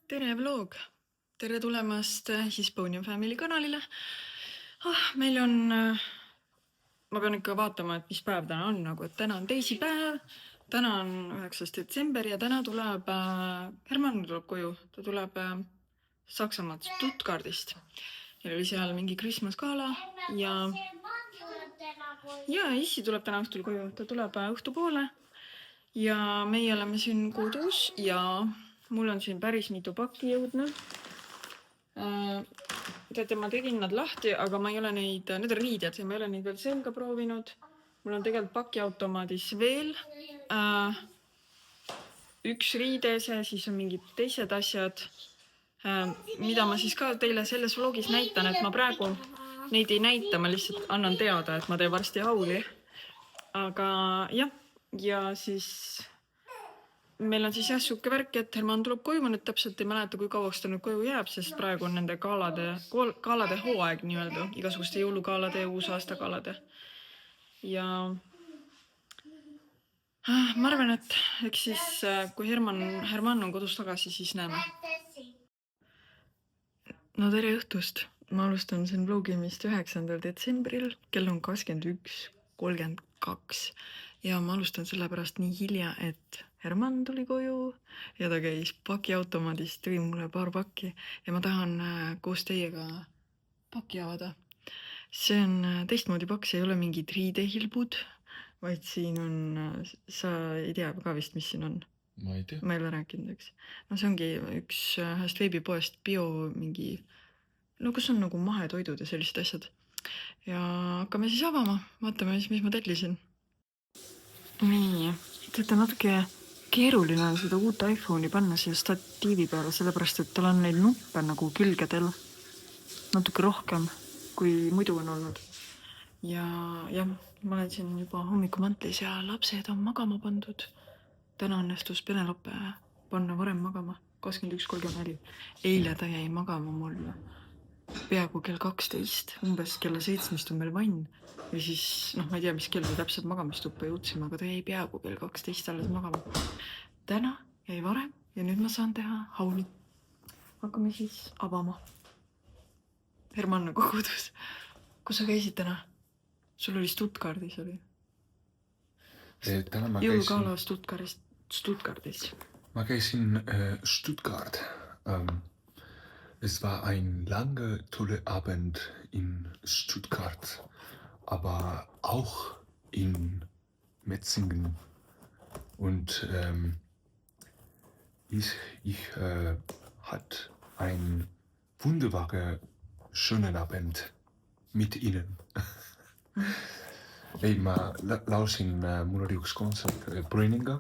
Tere vlog! Tere tulemast Hispanian Family kanalile. Meil on, ma pean ikka vaatama, et mis päev täna on, nagu et täna on teisipäev, täna on 9. detsember ja täna tuleb, Herman tuleb koju, ta tuleb Saksamaalt Stuttgardist. Neil oli seal mingi Christmas gala ja issi tuleb täna õhtul koju, ta tuleb õhtupoole ja meie oleme siin kodus ja mul on siin päris mitu pakki jõudnud. Teate, ma tegin nad lahti, aga ma ei ole need on riided ja ma ei ole neid veel selga proovinud. Mul on tegelikult pakiautomaadis veel üks riidese, siis on mingid teised asjad, mida ma siis ka teile selles vlogis näitan, et ma praegu neid ei näita, ma lihtsalt annan teada, et ma teen varsti hauli. Aga jah, ja siis meil on siis suke värk, et Herman tuleb koju, ma nüüd täpselt ei mäleta, kui kauaks ta nüüd koju jääb, sest praegu on nende kaalade hooaeg nii-öelda, igasuguste jõulukaalade ja uusaastakaalade. Ja ma arvan, et eks siis, kui Herman on kodus tagasi, siis näeme. No tere õhtust! Ma alustan siin vlogimist 9. detsembril, kell on 21:32 ja ma alustan sellepärast nii hilja, et Herman tuli koju ja ta käis pakiautomaadist, tõi mulle paar pakki ja ma tahan koos teiega pakki avada. See on teistmoodi pakk, see ei ole mingid riidehilbud, vaid siin on, sa ei tea ka vist, mis siin on? Ma ei tea. Ma ei ole rääkinud, eks. No see ongi ühest veebipoest mingi, no kus on nagu mahetoidud ja sellised asjad. Ja hakkame siis avama, vaatame mis ma tellisin. Nii, teate natuke keeruline on seda uut iPhone'i panna siia statiivi peale, sellepärast et tal on neid nuppe nagu külgedel natuke rohkem, kui muidu on olnud. Ja jah, ma olen siin juba hommikumantlis ja lapsed on magama pandud. Täna õnnestus Penelope panna varem magama, 21:34. Eile ta jäi magama mul peaaegu kell 12, umbes kella 7 on meil vann. Ja siis, ma ei tea, mis kell me täpselt magamistuppa jõudsime, aga ta jäi peaaegu kell 12 alles magama. Täna jäi varem ja nüüd ma saan teha hauli. Hakkame siis avama. Herman nagu kodus. Kus sa käisid täna? Sul oli Stuttgardis oli? Täna ma Jõulugala Stuttgardis. Ma käisin Stuttgart. Es war ein langer, toller Abend in Stuttgart, aber auch in Metzingen. Und ich hatte einen wunderbaren, schönen Abend mit Ihnen. Ei, ma laulsin, mul oli üks kontsert Bröninga.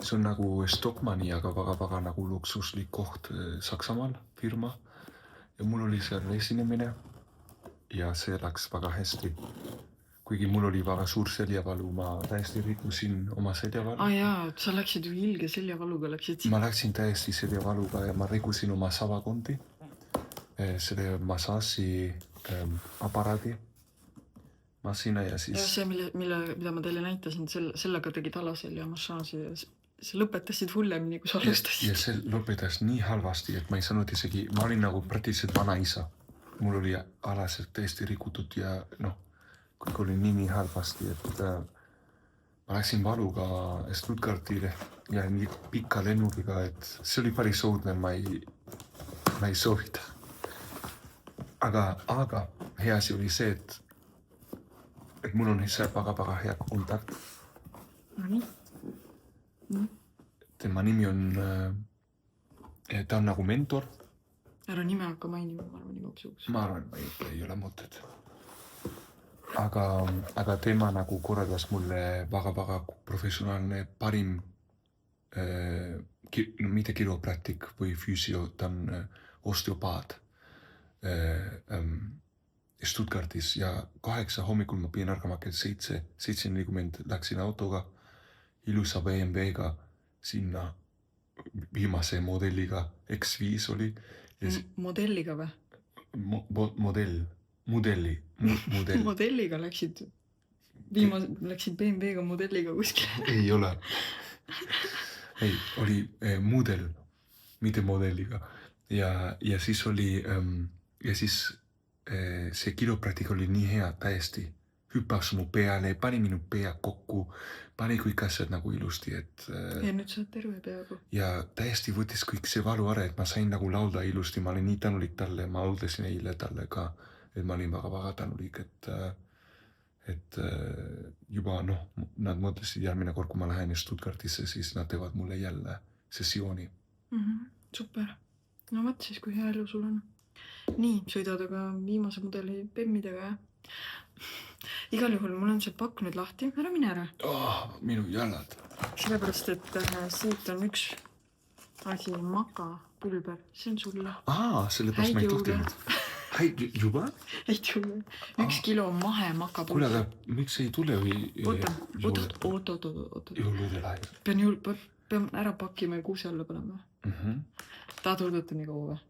See on nagu Stockmanni, aga väga nagu luksuslik koht Saksamaal, firma. Ja mul oli seal esinemine ja see läks väga hästi. Kuigi mul oli väga suur seljavalu, ma täiesti rikusin oma seljavalu. Jaa, sa läksid ju ilge seljavaluga läksid. Ma läksin täiesti seljavaluga ja ma rikusin oma savakondi, selle massaaži aparaadi. Masina ja siis... Ja see, mida ma teile näitasin, sellega tegid alaselja massaaži ja see lõpetasid hullemini, kui sa alustasid. Ja see lõpetas nii halvasti, et ma ei saanud isegi, ma olin nagu praktiliselt vanaisa. Mul oli alased täiesti rikutud ja kõik oli nii halvasti, et ma läksin valuga Stuttgartile ja nii pikka lennugiga, et see oli päris õudne, ma ei soovita. Aga hea asi oli see, et mul on seal väga hea kontakt. Tema nimi on, ta on nagu mentor. Ära nime hakka mainima, ma arvan igaks juhuks. Ma arvan, ei ole mõtet. Aga tema nagu korraldas mulle väga professionaalne parim, mitte kiropraktik või füüsio, ta on osteopaat Stuttgartis ja 8 hommikul ma pidin ärkama kell 7:40 läksin autoga, ilusa BMW-ga sinna viimase modelliga, X5 oli. Modelliga või? Modelli. Modelliga läksid BMW-ga modelliga kuskile. Ei ole. Ei, oli mudel. mitte modelliga. Ja siis oli ja siis see kiropraktika oli nii hea täiesti. Hüppas mu peale, pani minu pea kokku, pani kõik asjad nagu ilusti, et Ja nüüd sa oled terve peaaegu. ja täiesti võttis kõik see valu ära, et ma sain nagu laulda ilusti, ma olin nii tänulik talle, ma lauldasin eile talle ka, et ma olin väga tänulik, et juba nad mõtlesid järgmine kord, kui ma lähen Stuttgartisse, siis nad teevad mulle jälle sessiooni. Super. No võt siis, kui hea elu sul on. Nii, sõidad aga viimase mudeli bemmidega, jah? Igal juhul mul on see pakk nüüd lahti, ära mine ära. Minu jalad. Sellepärast, et siit on üks asi, makapulber, see on sulle. Sellepärast ma ei tohtinud. Häid juba? Häid juurde. 1 kilo mahe makapulber. Kuule, aga miks ei tule või? Oota. Jõulude laid. Pean ära pakkima ja kuuse alla panema. Tahad oodata nii kaua või?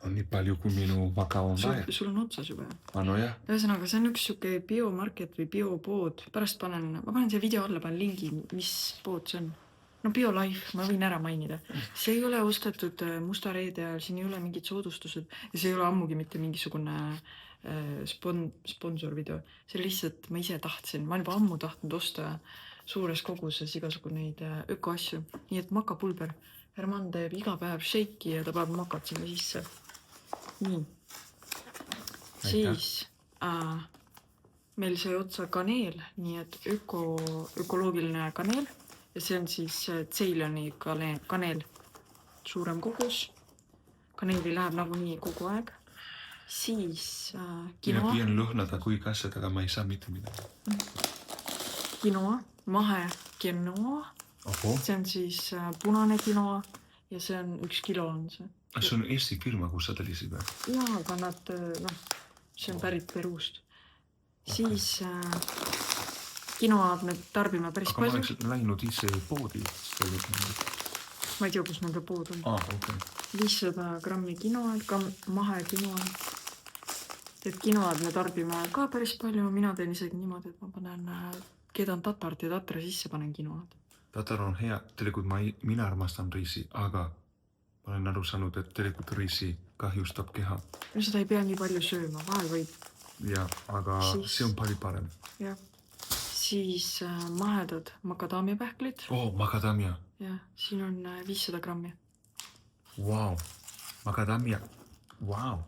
On nii palju, kui minu maka on vaja. Sul on otsas juba. No jah. Ühesõnaga, see on üks siuke biomarket või biopood. Pärast ma panen see video alla, panen lingi, mis pood see on. No BioLife, ma võin ära mainida. See ei ole ostetud musta reede ajal, siin ei ole mingid soodustused ja see ei ole ammugi mitte mingisugune sponsorvideo. See lihtsalt ma ise tahtsin. Ma olen juba ammu tahtnud osta suures koguses igasugu neid ökoasju. Nii et makapulber. Herman teeb iga päev shake'i ja ta paneb makat sinna sisse. Nii. Siis meil sai otsa kaneel, nii et ökoloogiline kaneel ja see on siis Ceyloni kaneel. Suurem kogus. Kaneeli läheb nagunii kogu aeg. Siis Mina püüan lõhnada kõik asjad, aga ma ei saa mitte midagi. Quinoa, mahe quinoa. See on siis punane quinoa ja see on 1 kilo on see. See on Eesti firma, kus sa telisid või? Jaa, aga nad, see on pärit Peruust. Siis quinoa me tarbime päris palju. Aga ma oleks läinud ise poodi. Ma ei tea, kus nende pood on. Okay. 500 grammi quinoa, mahe quinoa. Et quinoad me tarbime ka päris palju. Mina teen isegi niimoodi, et ma panen, keedan tatart ja tatra sisse panen quinoad. Tatar on hea, tegelikult mina armastan riisi, aga ma olen aru saanud, et tegelikult riisi kahjustab keha. Seda ei pea nii palju sööma, vahel võib. Ja, aga see on palju parem. Jah. Siis mahedad makadaamiapähklid. Makadamia. Jah, siin on 500 grammi. Wow, makadamia. Wow.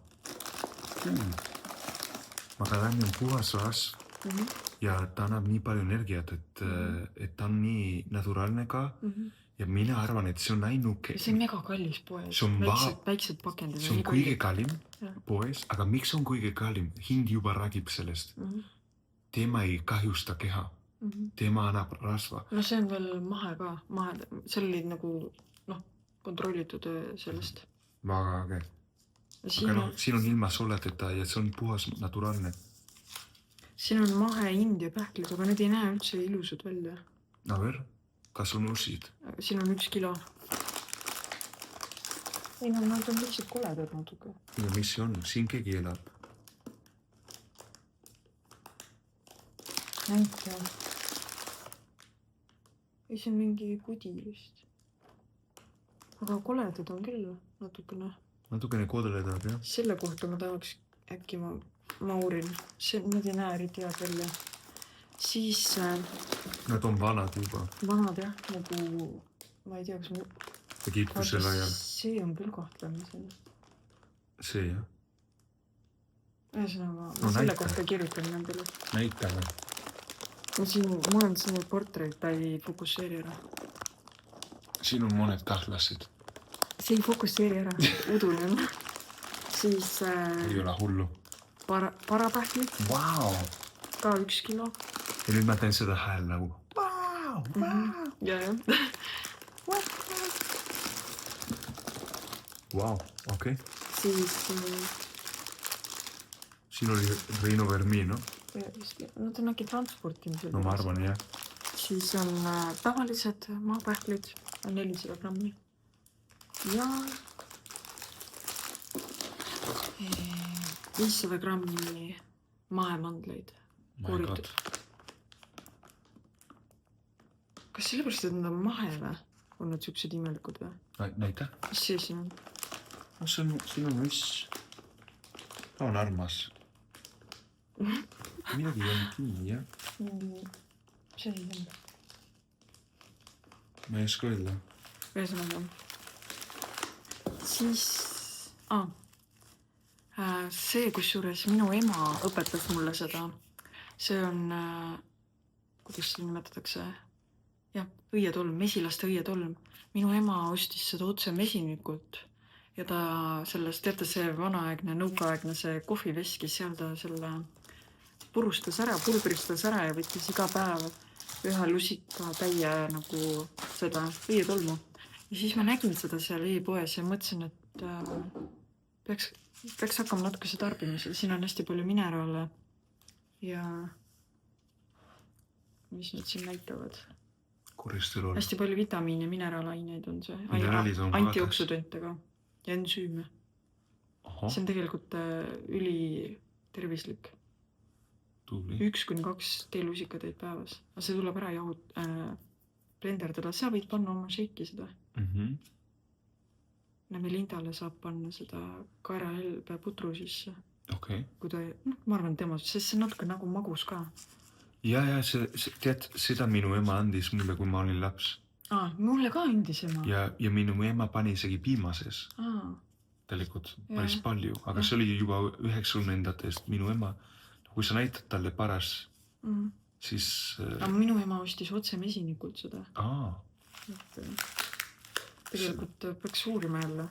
Makadamia on puhas rasv ja ta annab nii palju energiat, et ta on nii naturaalne ka. Ja mina arvan, et see on ainuke. See on mega kallis poes. Väiksed pakendid. See on kõige kallim poes, aga miks on kõige kallim? Hind juba räägib sellest. Teema ei kahjusta keha. Teema annab rasva. No see on veel mahe ka. Seal oli nagu kontrollitud sellest. Väga äge. Aga siin on ilma soleteta ja see on puhas naturaalne. Siin on mahe India pähklid, aga need ei näe üldse ilusad välja. A ver. Kas on usid? Siin on 1 kilo. Ei, nad on lihtsalt koledad natuke. Ja mis see on? Siin keegi elab. Näite. Ei, see on mingi kudi vist. Aga koledad on küll natukene. Natukene kodeledad, jah? Selle kohta ma tahaks äkki ma uurin. Need ei näe eriti head välja. Siis Nad on vanad juba. Vanad jah, nagu ma ei tea, kas ma... Egiptusel ajal. See on küll kahtlane. See jah. Ühesõnaga, ma selle kohta kirjutan nendele. Näitame. Mul on siin portreid, ta ei fokusseeri ära. Siin on mõned kahtlased. See ei fokusseeri ära, udune on. Siis ei ole hullu. Parapähklid. Vau! Ka 1 kilo. Ja nüüd ma teen seda hääl nagu. Vau! Ja. Vau, okei. Siis... Siin oli Reino Vermi, no? Nad on äkki transportimisel. No ma arvan, jah. Siis on tavalised maapähklid, 400 grammi. Ja 500 grammi mahemandleid kooritud. Kas sellepärast, et nad on mahe või? On nad siuksed imelikud või? Näita. Mis see siin on? No, siin on mis? Ta on armas. Midagi ei olnud nii, jah? See ei on. Ma ei oska öelda. Ühesõnaga. Siis... see, kusjuures minu ema õpetas mulle seda. See on... kuidas seda nimetatakse? Jah, õietolm, mesilaste õietolm. Minu ema ostis seda otse mesinikult. Ja ta sellest, teate see vanaaegne, nõukaaegne see kohviveski, seal ta selle purustas ära, pulbristas ära ja võttis iga päev ühe lusika täie nagu seda õietolmu. Ja siis ma nägin seda seal e-poes ja mõtlesin, et peaks hakkama natukese tarbimisel. Siin on hästi palju mineraale ja mis nad siin näitavad? Koristolool. Hästi palju vitamiine, mineraalaineid on see. Mineraalid on antioksüdente ka ja ensüüme. See on tegelikult üli tervislik. Tubli. 1-2 teelusikateid päevas. Aga see tuleb ära blenderdada. Sa võid panna oma šeiki seda. Melindale saab panna seda kaerahelbe putru sisse. Okei. Kui ta, ma arvan tema, sest see on natuke nagu magus ka. Ja, tead, seda minu ema andis mulle, kui ma olin laps. Mulle ka andis ema. Ja minu ema pani isegi piimases. Tegelikult päris palju, aga see oli juba 90-ndatest minu ema. Kui sa näitad talle paras, siis... Minu ema ostis otse mesinikult seda. Tegelikult peaks uurima jälle.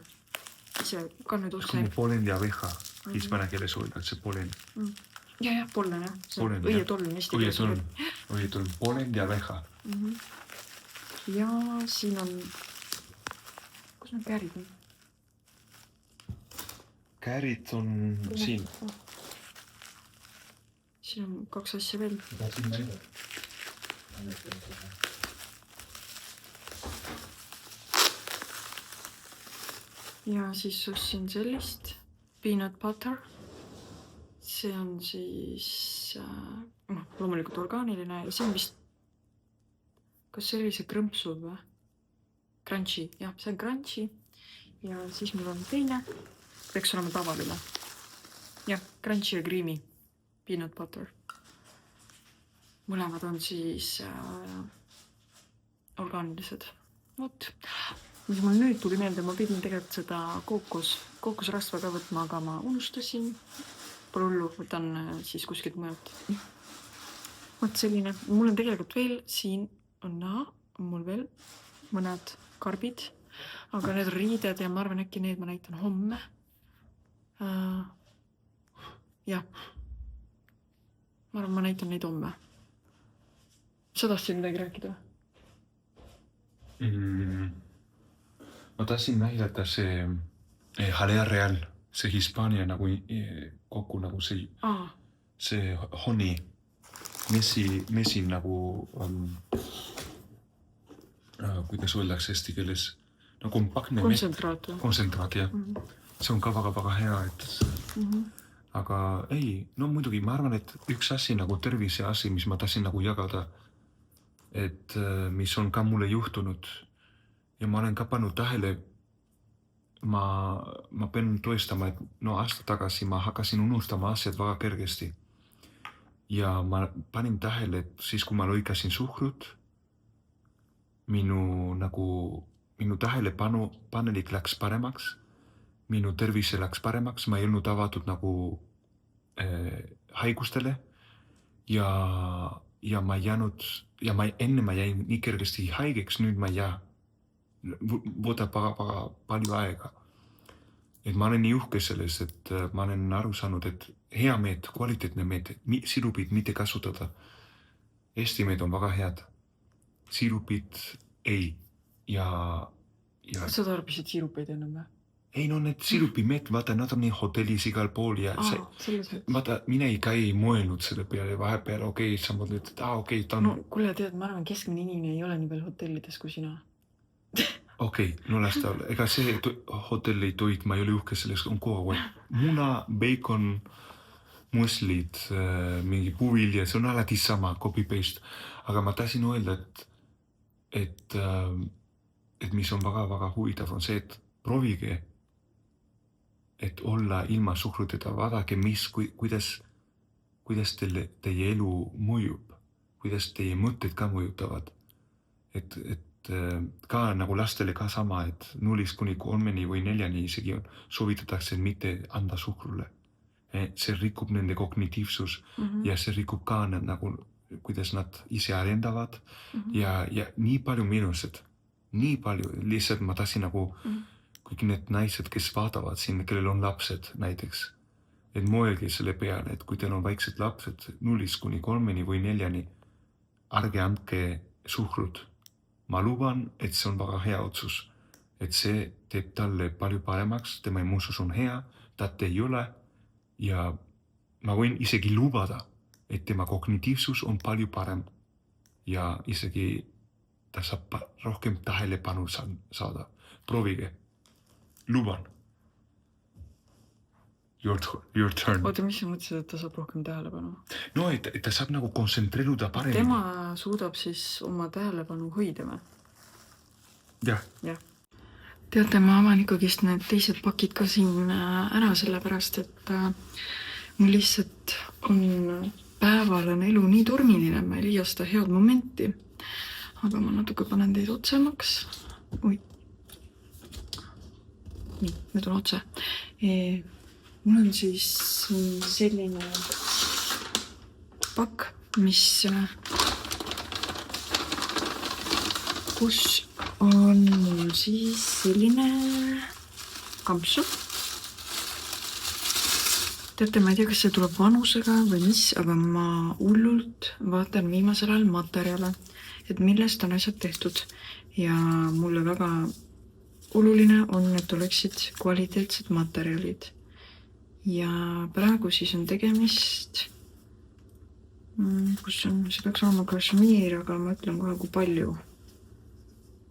Ise ka nüüd oskan. Como polen ja veja. Hispana keeles öeldakse polen. Ja, pollen, jah. Õietolm, eesti keeles. Õietolm, polen ja veja. Ja siin on... Kus need käärid on? Käärid on siin. Siin on 2 asja veel. Ja siis ostsin sellist peanut butter. See on siis loomulikult orgaaniline ja see on vist, kas see oli see krõmpsuv või? Crunchy, jah, see on crunchy ja siis mul on teine, peaks olema tavaline. Jah, crunchy ja creamy peanut butter. Mõlemad on siis orgaanilised. Vot. Mis mul nüüd tuli meelde, ma pidin tegelikult seda kookosrasva ka võtma, aga ma unustasin. Pole hullu, võtan siis kuskilt mõjalt. Vot selline. Mul on tegelikult veel, siin on mul veel mõned karbid, aga need riided ja ma arvan, äkki need ma näitan homme. Jah. Ma arvan, ma näitan neid homme. Sa tahtsid midagi rääkida? Ma tahtsin näidata see Jalea Real, see Hispaania nagu kokku nagu see honi mesin nagu kuidas öeldakse eesti keeles no kompaktne kontsentraat, jah. See on ka väga hea, aga ei, no muidugi ma arvan, et üks asi nagu tervise asi, mis ma tahtsin nagu jagada, et mis on ka mulle juhtunud ja ma olen ka pannud tähele, ma pean toestama, et no aasta tagasi ma hakkasin unustama asjad väga kergesti. Ja ma panin tähele, et siis kui ma lõikasin suhkrut, minu tähelepanelik läks paremaks, minu tervise läks paremaks, ma ei olnud avatud nagu haigustele ja ma jäänud, ja enne ma jäin nii kergesti haigeks, nüüd ma ei jää. Võtab väga palju aega. Et ma olen nii uhke selles, et ma olen aru saanud, et hea meed, kvaliteetne meed, sirupid mitte kasutada. Eesti meed on väga head. Sirupid ei. Ja... Sa tarbisid sirupeid ennem või? Ei, no need sirupimeed, vaata, nad on nii hotellis igal pool ja vaata, mine ei käi mõelnud selle peale vahepeal, okei, sa mõtled, et okei, ta on... No kuule, tead, ma arvan, keskmine inimene ei ole nii veel hotellides kui sina. Okei, no las ta ole. Ega see hotelli toit, ma ei ole uhke sellest, on kogu aeg. Muna, bacon, muslid, mingi puuvilja, see on alati sama, copy-paste. Aga ma tahtsin öelda, et et mis on väga huvitav, on see, et proovige, et olla ilma suhkruteta, vaadake, kuidas teie elu mõjub, kuidas teie mõtted ka mõjutavad. Et ka nagu lastele ka sama, et 0–3 või 4 isegi soovitatakse mitte anda suhkrule. See rikub nende kognitiivsus ja see rikub ka nagu, kuidas nad ise arendavad ja nii palju miinused, nii palju, lihtsalt ma tahtsin nagu kõik need naised, kes vaatavad siin, kellel on lapsed näiteks, et mõelge selle peale, et kui teil on väiksed lapsed 0–3 või 4, ärge andke suhkrut. Ma luban, et see on väga hea otsus, et see teeb talle palju paremaks, tema immuunsus on hea, ta ei ole ja ma võin isegi lubada, et tema kognitiivsus on palju parem ja isegi ta saab rohkem tähelepanu saada. Proovige. Luban. Your turn. Oota, mis sa mõtlesid, et ta saab rohkem tähelepanu? No, et ta saab nagu kontsentreeruda paremini. Tema suudab siis oma tähelepanu hoida või? Jah. Teate, ma avan ikkagist need teised pakid ka siin ära, sellepärast, et mul lihtsalt on päeval elu nii turmiline, ma ei leia seda head momenti. Aga ma natuke panen teid otsemaks. Oi. Nii, nüüd on otse. Mul on siis selline pakk, kus on mul siis selline kampsu. Teate, ma ei tea, kas see tuleb vanusega või mis, aga ma hullult vaatan viimasel ajal materjale, et millest on asjad tehtud. Ja mulle väga oluline on, et oleksid kvaliteetsed materjalid. Ja praegu siis on tegemist, kus on, see peaks olema kašmiir, aga ma ütlen kohe, kui palju.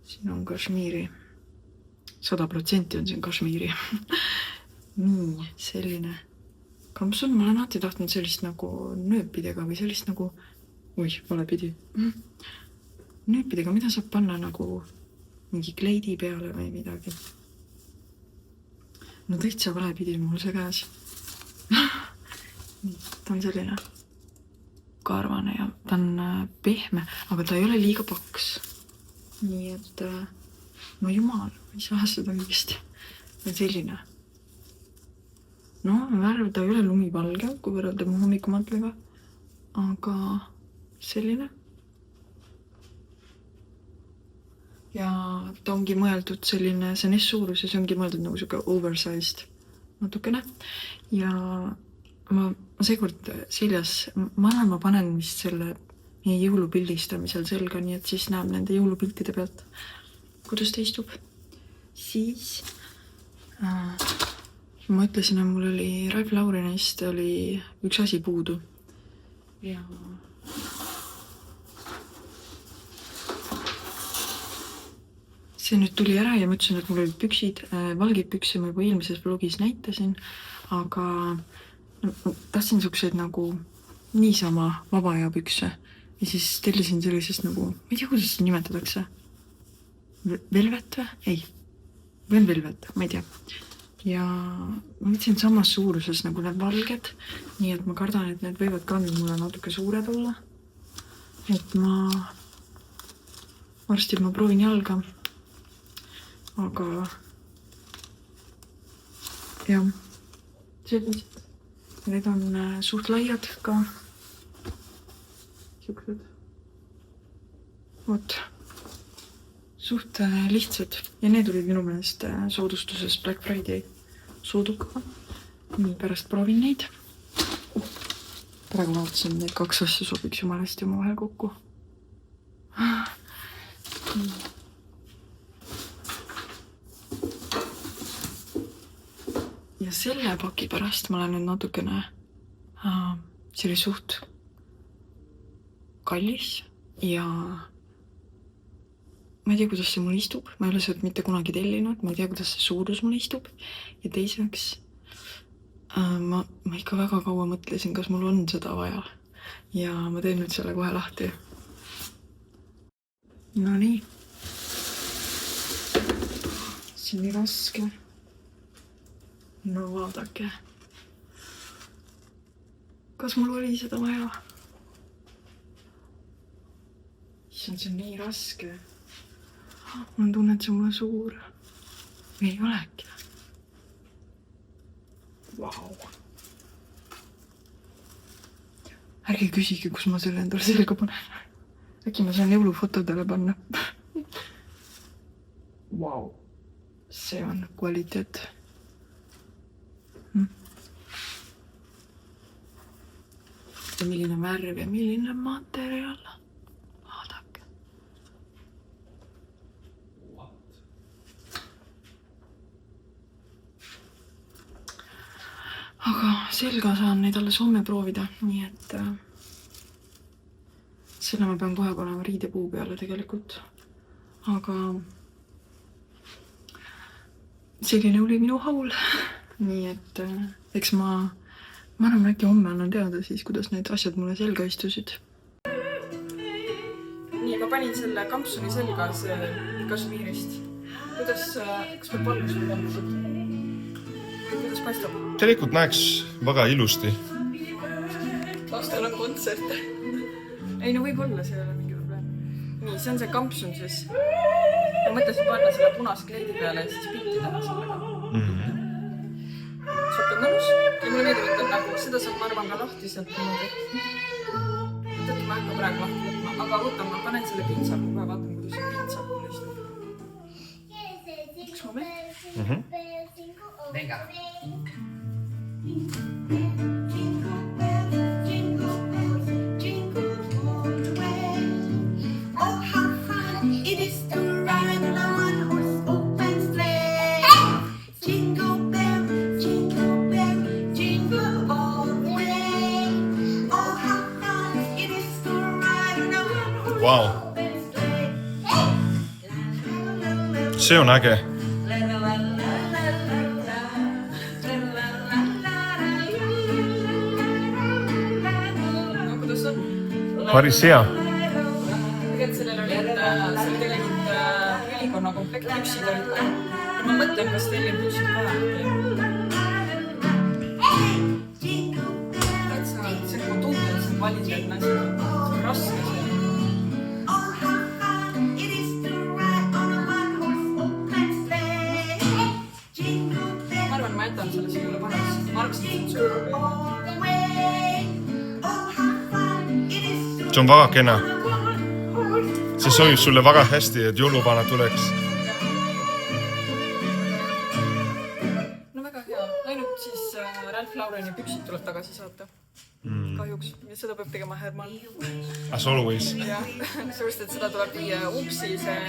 Siin on kašmiiri. 100% on siin kašmiiri. Nii, selline kampsun. Ma olen alati tahtnud sellist nagu nööpidega või sellist nagu, vale pidi. Nööpidega, mida saab panna nagu mingi kleidi peale või midagi. No täitsa vale pidi mul see käes. Ta on selline karvane ja ta on pehme, aga ta ei ole liiga paks. Nii et, no jumal, ma ei saa seda õigesti. Ta on selline. No, värv ta ei ole lumivalge, kui võrrelda mu hommikumatlega, aga selline. Ja ta ongi mõeldud selline, see on S-suurus ja see ongi mõeldud nagu siuke oversized natukene. Ja ma seekord seljas, ma panen vist selle meie jõulupildistamisel selga, nii et siis näeb nende jõulupiltide pealt, kuidas ta istub. Siis ma ütlesin, et mul oli Ralf Laurinist oli üks asi puudu. Ja see nüüd tuli ära ja ma ütlesin, et mul olid püksid, valgid pükse ma juba eelmises vlogis näitasin, aga tahtsin sukseid nagu niisama vaba aja pükse. Ja siis tellisin sellisest nagu, ma ei tea, kuidas seda nimetatakse. Velvet või? Ei. Või on velvet, ma ei tea. Ja ma võtsin samas suuruses nagu need valged, nii et ma kardan, et need võivad ka mulle natuke suured olla. Et varsti ma proovin jalga. Aga jah, sellised. Need on suht laiad ka. Siuksed. Vot. Suht lihtsad. Ja need olid minu meelest soodustuses Black Friday soodukaga. Nii pärast proovin neid. Praegu vaatasin, need 2 asja sobiks jumala hästi oma vahel kokku. Ja selle paki pärast ma olen nüüd natukene, see oli suht kallis ja ma ei tea, kuidas see mul istub. Ma ei ole seda mitte kunagi tellinud, ma ei tea, kuidas see suurus mul istub. Ja teiseks, ma ikka väga kaua mõtlesin, kas mul on seda vaja. Ja ma teen nüüd selle kohe lahti. No nii. see on nii raske. No vaadake. Kas mul oli seda vaja? See on nii raske. Mul on tunne, et see on mulle suur. Ei olegi. Vau. Ärge küsige, kus ma selle endale selga panen. Äkki ma saan jõulufotodele panna. Vau. See on kvaliteet. Ja milline värv ja milline materjal. Vaadake. Aga selga saan neid alles homme proovida, nii et selle ma pean kohe panema riidepuu peale tegelikult. Aga selline oli minu haul. Nii et eks ma arvan, äkki homme annan teada siis, kuidas need asjad mulle selga istusid. Nii, ma panin selle kampsuni selga kašmiirist. Kas peab valmis või valmis? Kuidas paistab? Tegelikult näeks väga ilusti. Lastel on kontsert. Ei, no võib-olla see ei ole mingi probleem. Nii, see on see kampsun siis. Ma mõtlesin panna selle punase kleidi peale ja siis pilti teha sellega. Suht on nõus. Ja mulle meeldib, et on nagu, seda saab ma arvan ka lahti sealt niimoodi. Tõttu ma hakka praegu lahti võtma. Aga võtan, ma panen selle pintsaku kohe, vaatan, kuidas see pintsaku istub. Üks moment. Venga. Wow. See on äge. No, kuidas on? Päris hea. Tegelikult sellel oli, see oli tegelikult ülikonna komplekt püksid olid ka. Ja ma mõtlen, kas tellin püksid ka. Täitsa, see on tundel, see on kvaliteetne asi. See on raske see. Ma arvan, ma jätan selle sinulle paras. Ma arvasin, et see on See on väga kena. See sobib sulle väga hästi, et jõuluvana tuleks. No väga hea. Ainult siis Ralph Laureni püksid tuleb tagasi saata. Kahjuks. Ja seda peab tegema Herman. As always. Ja, suurest, et seda tuleb viia upsi see.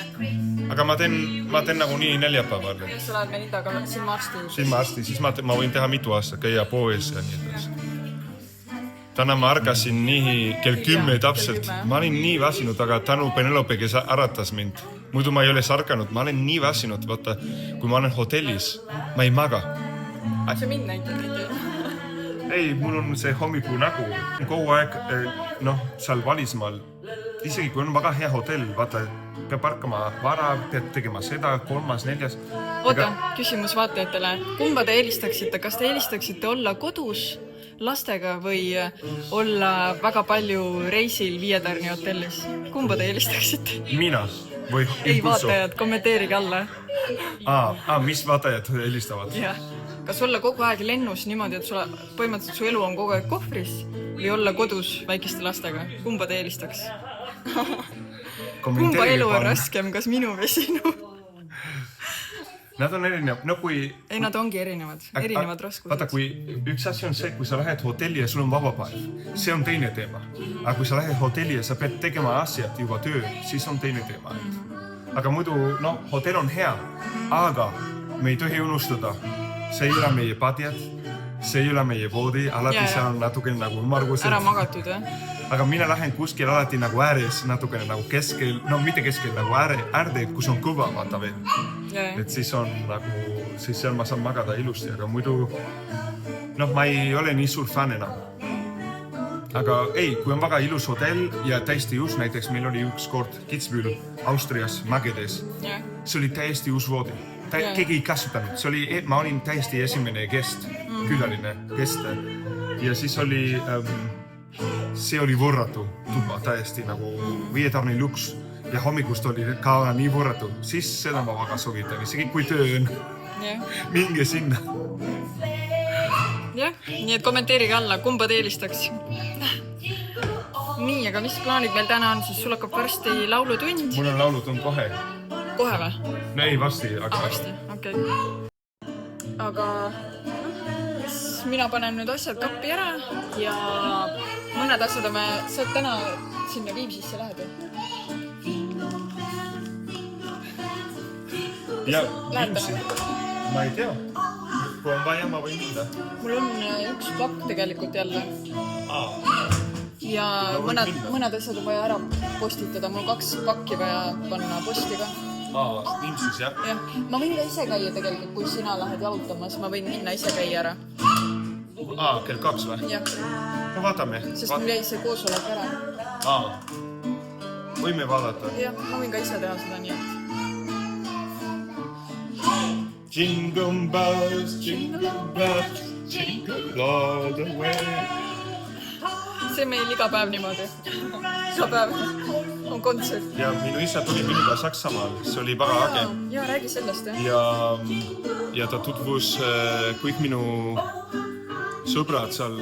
Aga ma teen nagu nii neljapäeval. Ja sa lähed Melindaga silmaarsti. Silmaarsti, siis ma võin teha mitu aastat, käia poes ja nii edasi. Täna ma ärgasin nii kell 10 täpselt. Ma olin nii väsinud, aga tänu Penelope, kes äratas mind. Muidu ma ei ole sarkanud. Ma olen nii väsinud, vaata, kui ma olen hotellis, ma ei maga. See mind näitab mitte. Ei, mul on see hommiku nägu. Kogu aeg, seal valismaal, isegi kui on väga hea hotell, vaata, peab ärkama vara, peab tegema seda, 3., 4. Oota, küsimus vaatajatele. Kumba te eelistaksite? Kas te eelistaksite olla kodus lastega või olla väga palju reisil 5-tärni hotellis? Kumba te eelistaksite? Mina või Ei, vaatajad, kommenteerige alla. Mis vaatajad eelistavad? Jah. Kas olla kogu aeg lennus niimoodi, et põhimõtteliselt su elu on kogu aeg kohvris või olla kodus väikeste lastega? Kumba te eelistaks? Kumba elu on raskem, kas minu või sinu? Nad on erinevad. Ei, nad ongi erinevad raskused. Vaata, kui üks asi on see, kui sa lähed hotelli ja sul on vabapäev, see on teine teema. Aga kui sa lähed hotelli ja sa pead tegema asjad juba töö, siis on teine teema. Aga muidu, hotell on hea, aga me ei tohi unustada. See ei ole meie padjad, see ei ole meie voodi, alati see on natukene nagu ümmargused. Ära magatud, Aga mina lähen kuskil alati nagu ääres, natukene nagu keskel, mitte keskel, nagu äärde, kus on kõva, vaata veel. Et siis on nagu, siis seal ma saan magada ilusti, aga muidu, ma ei ole nii suur fänn enam. Aga ei, kui on väga ilus hotell ja täiesti uus, näiteks meil oli üks kord Kitzbühel, Austrias, Mägedes. See oli täiesti uus voodi. keegi ei kasutanud, see oli, ma olin täiesti esimene külaline gest. Ja siis oli, see oli võrratu tuba täiesti nagu 5-tarni luks ja hommikust oli ka nii võrratu, siis seda ma väga soovitan, isegi kui töö on, minge sinna. Jah, nii et kommenteerige alla, kumba te eelistaks. Nii, aga mis plaanid meil täna on, siis sul hakkab varsti laulutund. Mul on laulutund kohe. Kohe või? No ei, varsti, aga... Varsti, okei. Aga mina panen nüüd asjad kappi ära ja mõned asjad on me... Sa täna sinna Viimsisse lähed või? Ja, Viimsi. Ma ei tea. Kui on vaja, ma võin minna. Mul on üks pakk tegelikult jälle. Ja mõned asjad on vaja ära postitada. Mul on 2 pakki vaja panna posti ka. Viimsis, jah? Jah, ma võin ka ise käia tegelikult, kui sina lähed jalutamas, ma võin minna ise käia ära. Kell 2 või? Jah. No vaatame. Sest mul jäi see koosolek ära. Võime vaadata. Jah, ma võin ka ise teha seda nii, et... Jingle bells, jingle all the way. See meil iga päev niimoodi. Iga päev on kontsert. Ja minu isa tuli minuga Saksamaal, see oli väga äge. Ja räägi sellest, Ja ta tutvus kõik minu sõbrad seal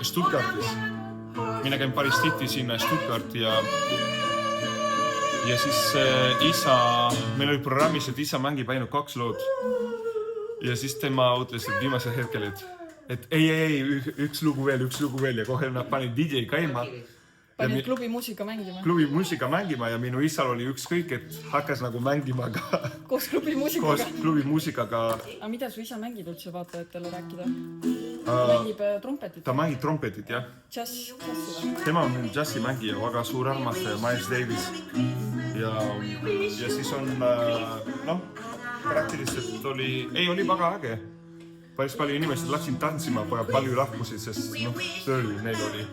Stuttgartis. Mina käin päris tihti sinna Stuttgarti ja siis isa, meil oli programmis, et isa mängib ainult 2 lood. Ja siis tema ütles, et viimasel hetkel, et ei, üks lugu veel ja kohe nad panid DJ käima. Panid klubi muusika mängima ja minu isal oli ükskõik, et hakkas nagu mängima ka. Koos klubi muusikaga. Aga mida su isa mängib üldse vaatajatele rääkida? Mängib trompetit? Ta mängib trompetit, jah. Džassi? Tema on džassimängija, väga suur armastaja, Miles Davis. Ja siis on, praktiliselt oli väga äge. Päris palju inimesed läksid tantsima, palju lahkusid, sest tööl neil oli.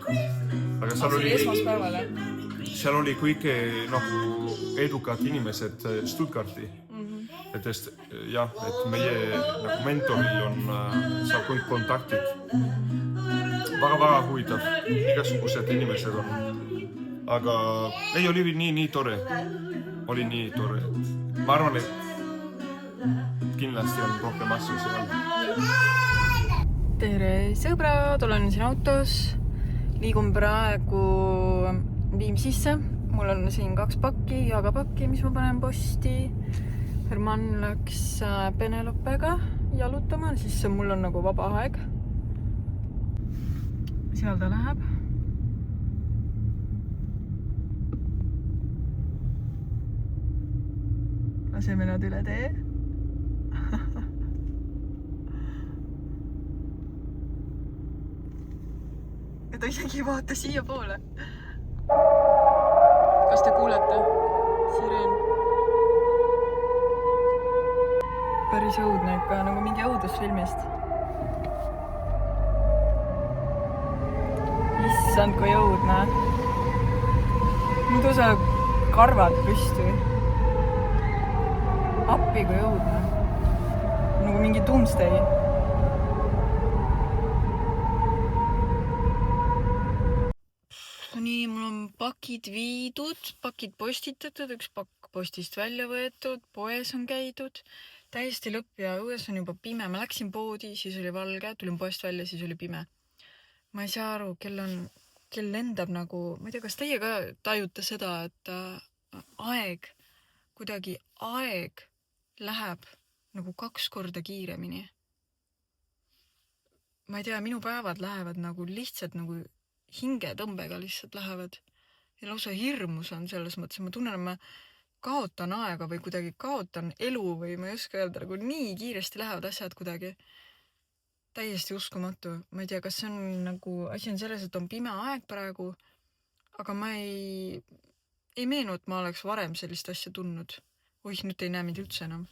Aga seal oli esmaspäeval, seal oli kõik edukad inimesed Stuttgarti. Et meie mentoril on seal kõik kontaktid. Väga huvitav, igasugused inimesed on. Aga ei, oli nii tore. Oli nii tore. Ma arvan, et kindlasti on rohkem asju seal. Tere sõbrad, olen siin autos. Liigun praegu Viimsisse. Mul on siin 2 pakki, jagapakki, mis ma panen posti. Herman läks Penelopega jalutama, siis mul on nagu vaba aeg. Seal ta läheb. Laseme nad üle tee. Ja ta isegi ei vaata siia poole. Kas te kuulete? Sireen. Päris õudne ikka, nagu mingi õudusfilmist. Issand, kui õudne. Muidu sa karvad püsti. Appi, kui õudne. Nagu mingi doomsday. Nii, mul on pakid viidud, pakid postitatud, üks pakk postist välja võetud, poes on käidud, täiesti lõpp ja õues on juba pime. Ma läksin poodi, siis oli valge, tulin poest välja, siis oli pime. Ma ei saa aru, kell lendab nagu, ma ei tea, kas teie ka tajute seda, et kuidagi aeg läheb nagu 2 korda kiiremini. Ma ei tea, minu päevad lähevad nagu lihtsalt nagu hingetõmbega lihtsalt lähevad. Ja lausa hirmus on selles mõttes, ma tunnen, et ma kaotan aega või kuidagi kaotan elu või ma ei oska öelda, nagu nii kiiresti lähevad asjad kuidagi. Täiesti uskumatu. Ma ei tea, kas see on nagu, asi on selles, et on pime aeg praegu, aga ma ei meenu, et ma oleks varem sellist asja tundnud. Oih, nüüd ei näe mind üldse enam.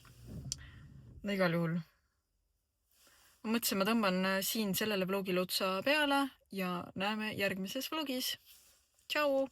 No igal juhul. Ma mõtlesin, ma tõmban siin sellele vlogile otsa peale ja näeme järgmises vlogis. Tšau!